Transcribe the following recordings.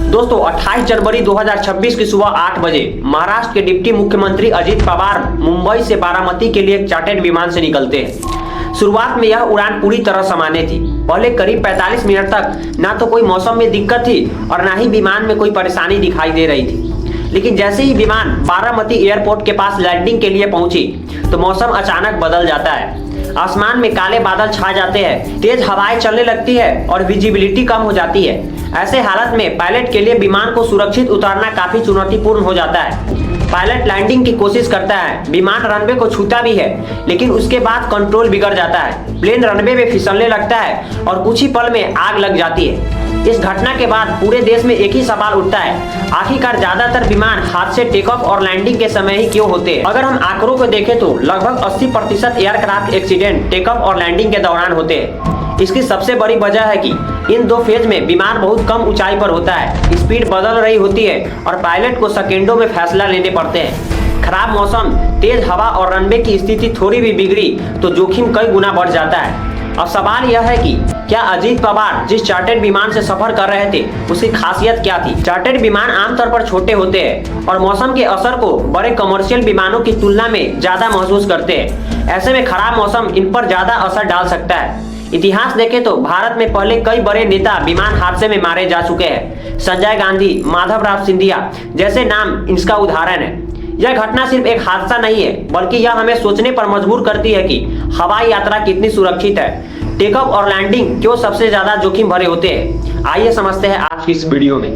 दोस्तों 28 जनवरी 2026 की सुबह 8 बजे महाराष्ट्र के डिप्टी मुख्यमंत्री अजित पवार मुंबई से बारामती के लिए एक चार्टर्ड विमान से निकलते हैं। शुरुआत में यह उड़ान पूरी तरह सामान्य थी। पहले करीब 45 मिनट तक ना तो कोई मौसम में दिक्कत थी और ना ही विमान में कोई परेशानी दिखाई दे रही थी। लेकिन जैसे ही विमान बारामती एयरपोर्ट के पास लैंडिंग के लिए पहुंची तो मौसम अचानक बदल जाता है। आसमान में काले बादल छा जाते हैं, तेज हवाएं चलने लगती है और विजिबिलिटी कम हो जाती है। ऐसे हालत में पायलट के लिए विमान को सुरक्षित उतारना काफी चुनौतीपूर्ण हो जाता है। पायलट लैंडिंग की कोशिश करता है, विमान रनवे को छूता भी है, लेकिन उसके बाद कंट्रोल बिगड़ जाता है। प्लेन रनवे में फिसलने लगता है और कुछ ही पल में आग लग जाती है। इस घटना के बाद पूरे देश में एक ही सवाल उठता है, आखिरकार ज्यादातर विमान हादसे टेक ऑफ और लैंडिंग के समय ही क्यों होते हैं? अगर हम आंकड़ों को देखें तो लगभग 80% एयरक्राफ्ट एक्सीडेंट टेक ऑफ और लैंडिंग के दौरान होते हैं। इसकी सबसे बड़ी वजह है कि इन दो फेज में विमान बहुत कम ऊंचाई पर होता है, स्पीड बदल रही होती है और पायलट को सेकेंडों में फैसला लेने पड़ते हैं। खराब मौसम, तेज हवा और रनवे की स्थिति थोड़ी भी बिगड़ी तो जोखिम कई गुना बढ़ जाता है। अब सवाल यह है कि क्या अजीत पवार जिस चार्टर्ड विमान से सफर कर रहे थे उसकी खासियत क्या थी? चार्टर्ड विमान आमतौर पर छोटे होते हैं और मौसम के असर को बड़े कमर्शियल विमानों की तुलना में ज्यादा महसूस करते हैं। ऐसे में खराब मौसम इन पर ज्यादा असर डाल सकता है। इतिहास देखें तो भारत में पहले कई बड़े नेता विमान हादसे में मारे जा चुके हैं। संजय गांधी, माधवराव सिंधिया जैसे नाम इसका उदाहरण है। यह घटना सिर्फ एक हादसा नहीं है, बल्कि यह हमें सोचने पर मजबूर करती है कि हवाई यात्रा कितनी सुरक्षित है। टेक ऑफ और लैंडिंग क्यों सबसे ज्यादा जोखिम भरे होते हैं? आइए समझते हैं आज की इस वीडियो में।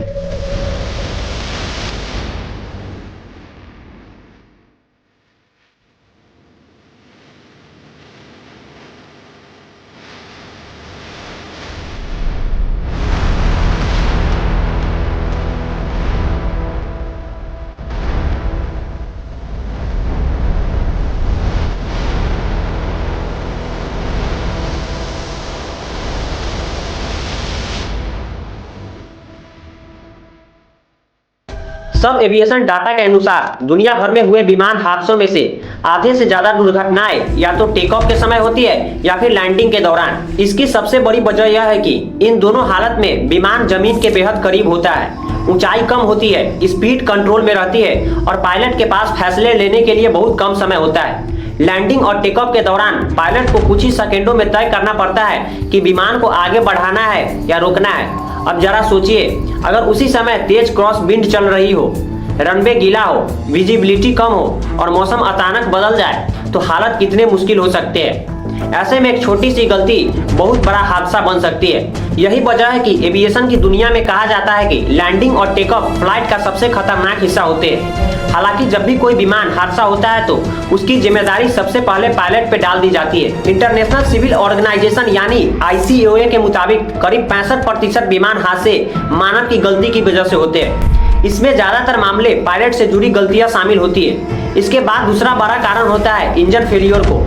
सब एविएशन डाटा के अनुसार दुनिया भर में हुए विमान हादसों में से आधे से ज्यादा दुर्घटनाएं या तो टेक ऑफ के समय होती है या फिर लैंडिंग के दौरान। इसकी सबसे बड़ी वजह यह है कि इन दोनों हालत में विमान जमीन के बेहद करीब होता है, ऊंचाई कम होती है, स्पीड कंट्रोल में रहती है और पायलट के पास फैसले लेने के लिए बहुत कम समय होता है। लैंडिंग और टेक ऑफ के दौरान पायलट को कुछ ही सेकेंडों में तय करना पड़ता है कि विमान को आगे बढ़ाना है या रोकना है। अब जरा सोचिए, अगर उसी समय तेज क्रॉस विंड चल रही हो, रनवे गीला हो, विजिबिलिटी कम हो और मौसम अचानक बदल जाए तो हालत कितने मुश्किल हो सकते हैं। ऐसे में एक छोटी सी गलती बहुत बड़ा हादसा बन सकती है। यही वजह है कि एविएशन की दुनिया में कहा जाता है कि लैंडिंग और टेक ऑफ फ्लाइट का सबसे खतरनाक हिस्सा होते हैं। हालांकि जब भी कोई विमान हादसा होता है तो उसकी जिम्मेदारी सबसे पहले पायलट पे डाल दी जाती है। इंटरनेशनल सिविल ऑर्गेनाइजेशन यानी ICAO के मुताबिक करीब 65% विमान हादसे मानव की गलती की वजह से होते हैं। इसमें ज्यादातर मामले पायलट से जुड़ी गलतियां शामिल होती है। इसके बाद दूसरा बड़ा कारण होता है इंजन फेलियर को।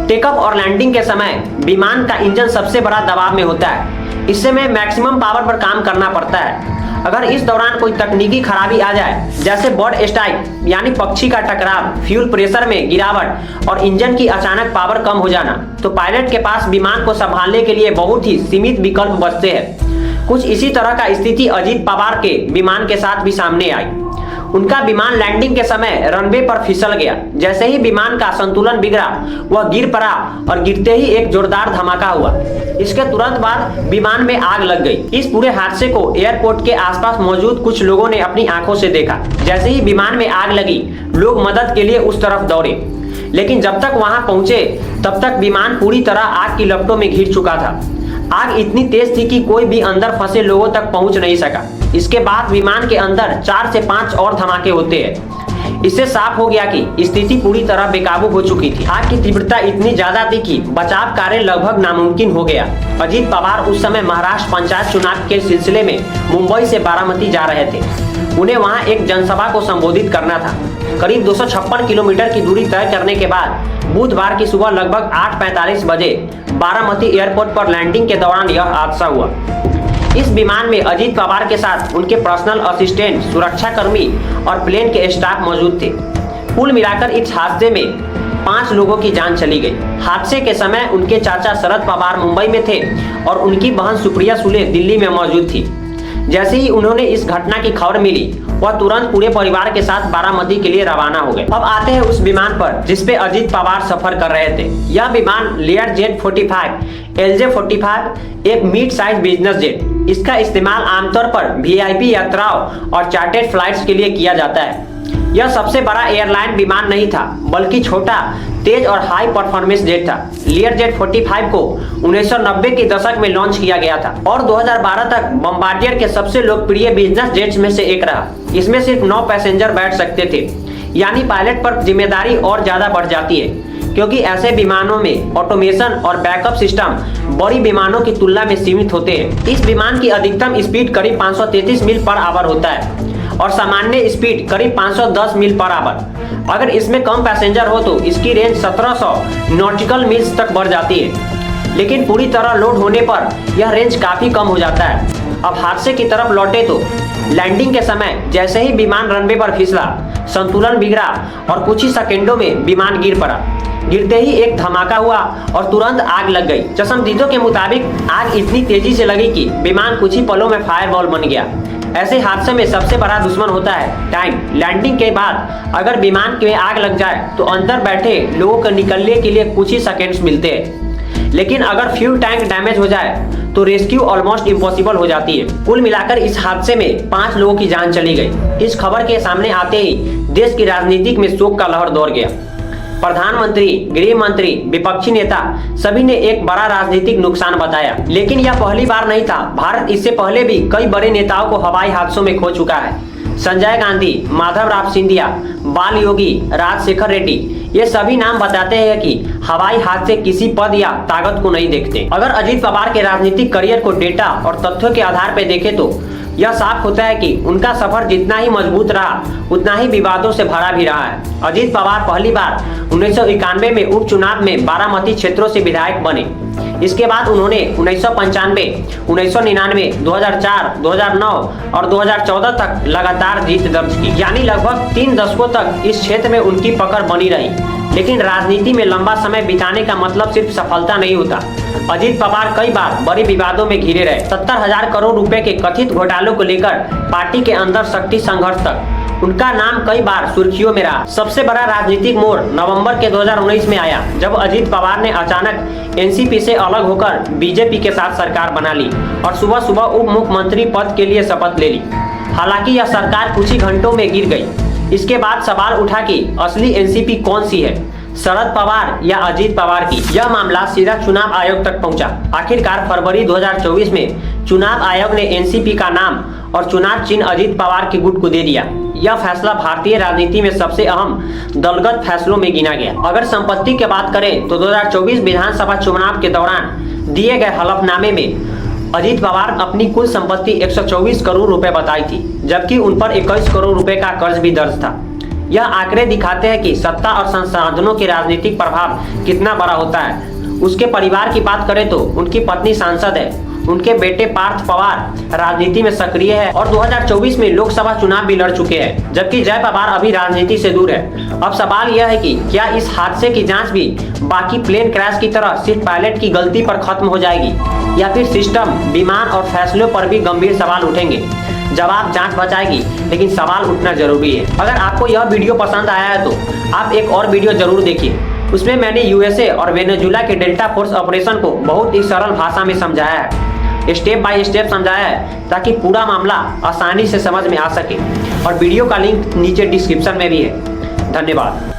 टेक ऑफ और लैंडिंग के समय विमान का इंजन सबसे बड़ा दबाव में होता है। इससे में मैक्सिमम पावर पर काम करना पड़ता है। अगर इस दौरान कोई तकनीकी खराबी आ जाए, जैसे बर्ड स्ट्राइक यानी पक्षी का टकराव, फ्यूल प्रेशर में गिरावट और इंजन की अचानक पावर कम हो जाना, तो पायलट के पास विमान को संभालने के लिए बहुत ही सीमित विकल्प बचते हैं। कुछ इसी तरह का स्थिति अजीत पवार के विमान के साथ भी सामने आई। उनका विमान लैंडिंग के समय रनवे पर फिसल गया। जैसे ही विमान का संतुलन बिगड़ा, वह गिर पड़ा और गिरते ही एक जोरदार धमाका हुआ। इसके तुरंत बाद विमान में आग लग गई। इस पूरे हादसे को एयरपोर्ट के आसपास मौजूद कुछ लोगों ने अपनी आंखों से देखा। जैसे ही विमान में आग लगी, लोग मदद के लिए उस तरफ दौड़े, लेकिन जब तक वहां पहुंचे तब तक विमान पूरी तरह आग की लपटों में घिर चुका था। आग इतनी तेज थी कि कोई भी अंदर फंसे लोगों तक पहुंच नहीं सका। इसके बाद विमान के अंदर 4 से 5 और धमाके होते हैं। इससे साफ हो गया कि स्थिति पूरी तरह बेकाबू हो चुकी थी। आग की तीव्रता इतनी ज्यादा थी कि बचाव कार्य लगभग नामुमकिन हो गया। अजीत पवार उस समय महाराष्ट्र पंचायत चुनाव के सिलसिले में मुंबई से बारामती जा रहे थे। उन्हें वहां एक जनसभा को संबोधित करना था। करीब 256 किलोमीटर की दूरी तय करने के बाद बुधवार की सुबह लगभग 8:45 बजे बारामती एयरपोर्ट पर लैंडिंग के दौरान यह हादसा हुआ। इस विमान में अजीत पवार के साथ उनके पर्सनल असिस्टेंट, सुरक्षा कर्मी और प्लेन के स्टाफ मौजूद थे। कुल मिलाकर इस हादसे में 5 लोगों की जान चली गई। हादसे के समय उनके चाचा शरद पवार मुंबई में थे और उनकी बहन सुप्रिया सुले दिल्ली में मौजूद थी। जैसे ही उन्होंने इस घटना की खबर मिली, वह तुरंत पूरे परिवार के साथ बारामती के लिए रवाना हो गए। अब आते हैं उस विमान पर जिसपे अजीत पवार सफर कर रहे थे। यह विमान लेयर जेट 45 LJ-45 एक मिड साइज बिजनेस जेट। इसका इस्तेमाल आमतौर पर VIP यात्राओं और चार्टर्ड फ्लाइट्स के लिए किया जाता है। यह सबसे बड़ा एयरलाइन विमान नहीं था, बल्कि छोटा, तेज और हाई परफॉर्मेंस जेट था। लेयर जेट 45 को 1990 के दशक में लॉन्च किया गया था और 2012 तक बॉम्बार्डियर के सबसे लोकप्रिय बिजनेस जेट्स में से एक रहा। इसमें सिर्फ 9 पैसेंजर बैठ सकते थे, यानी पायलट पर जिम्मेदारी और ज्यादा बढ़ जाती है, क्योंकि ऐसे विमानों में ऑटोमेशन और बैकअप सिस्टम बड़ी विमानों की तुलना में सीमित होते हैं। इस विमान की अधिकतम स्पीड करीब 533 मील पर आवर होता है और सामान्य स्पीड करीब 510 मील पर आवर। अगर इसमें कम पैसेंजर हो तो इसकी रेंज 1700 नॉटिकल मील्स तक बढ़ जाती है, लेकिन पूरी तरह लोड होने पर यह रेंज काफी कम हो जाता है। अब हादसे की तरफ लौटे तो लैंडिंग के समय जैसे ही विमान रनवे पर फिसला, संतुलन बिगड़ा और कुछ ही सेकेंडों में विमान गिर पड़ा। गिरते ही एक धमाका हुआ और तुरंत आग लग गई। चश्मदीदों के मुताबिक आग इतनी तेजी से लगी कि विमान कुछ ही पलों में फायरबॉल बन गया। ऐसे हादसे में सबसे बड़ा दुश्मन होता है टाइम। लैंडिंग के बाद अगर विमान में आग लग जाए तो अंदर बैठे लोगों को निकलने के लिए कुछ ही सेकेंड्स मिलते हैं, लेकिन अगर फ्यूल टैंक डैमेज हो जाए तो रेस्क्यू ऑलमोस्ट इम्पॉसिबल हो जाती है। कुल मिलाकर इस हादसे में 5 लोगों की जान चली गई। इस खबर के सामने आते ही देश की राजनीति में शोक का लहर दौड़ गया। प्रधानमंत्री, गृह मंत्री, विपक्षी नेता सभी ने एक बड़ा राजनीतिक नुकसान बताया, लेकिन यह पहली बार नहीं था। भारत इससे पहले भी कई बड़े नेताओं को हवाई हादसों में खो चुका है। संजय गांधी, माधवराव सिंधिया, बाल योगी, राजशेखर रेड्डी, ये सभी नाम बताते हैं कि हवाई हादसे किसी पद या ताकत को नहीं देखते। अगर अजीत पवार के राजनीतिक करियर को डेटा और तथ्यों के आधार पर देखें तो यह साफ होता है कि उनका सफर जितना ही मजबूत रहा, उतना ही विवादों से भरा भी रहा है। अजीत पवार पहली बार 1991 में उपचुनाव में बारामती क्षेत्रों से विधायक बने। इसके बाद उन्होंने 1995, 1999, 2004, 2009 और 2014 तक लगातार जीत दर्ज की, यानी लगभग 3 दशकों तक इस क्षेत्र में उनकी पकड़ बनी रही। लेकिन राजनीति में लंबा समय बिताने का मतलब सिर्फ सफलता नहीं होता। अजीत पवार कई बार बड़े विवादों में घिरे रहे। 70,000 करोड़ रुपए के कथित घोटालों को लेकर पार्टी के अंदर शक्ति संघर्ष तक उनका नाम कई बार सुर्खियों में रहा। सबसे बड़ा राजनीतिक मोड़ नवंबर के 2019 में आया, जब अजीत पवार ने अचानक एनसीपी से अलग होकर बीजेपी के साथ सरकार बना ली और सुबह सुबह उप मुख्यमंत्री पद के लिए शपथ ले ली। हालांकि यह सरकार कुछ ही घंटों में गिर गई। इसके बाद सवाल उठा कि असली एनसीपी कौन सी है, शरद पवार या अजीत पवार की। यह मामला सीधा चुनाव आयोग तक पहुंचा। आखिरकार फरवरी 2024 में चुनाव आयोग ने एनसीपी का नाम और चुनाव चिन्ह अजीत पवार के गुट को दे दिया। यह फैसला भारतीय राजनीति में सबसे अहम दलगत फैसलों में गिना गया। अगर संपत्ति की बात करें तो 2024 विधानसभा चुनाव के दौरान दिए गए हलफनामे में अजीत पवार अपनी कुल संपत्ति 124 करोड़ रुपए बताई थी, जबकि उन पर 21 करोड़ रुपए का कर्ज भी दर्ज था। यह आंकड़े दिखाते हैं कि सत्ता और संसाधनों के राजनीतिक प्रभाव कितना बड़ा होता है। उसके परिवार की बात करें तो उनकी पत्नी सांसद है, उनके बेटे पार्थ पवार राजनीति में सक्रिय है और 2024 में लोकसभा चुनाव भी लड़ चुके हैं, जबकि जय पवार अभी राजनीति से दूर है। अब सवाल यह है कि क्या इस हादसे की जांच भी बाकी प्लेन क्रैश की तरह सिर्फ पायलट की गलती पर खत्म हो जाएगी, या फिर सिस्टम, विमान और फैसलों पर भी गंभीर सवाल उठेंगे। जवाब जांच बचाएगी, लेकिन सवाल उठना जरूरी है। अगर आपको यह वीडियो पसंद आया है तो आप एक और वीडियो जरूर देखिए। उसमें मैंने यूएसए और वेनेजुएला के डेल्टा फोर्स ऑपरेशन को बहुत ही सरल भाषा में समझाया है, स्टेप बाय स्टेप समझाया है, ताकि पूरा मामला आसानी से समझ में आ सके। और वीडियो का लिंक नीचे डिस्क्रिप्शन में भी है। धन्यवाद।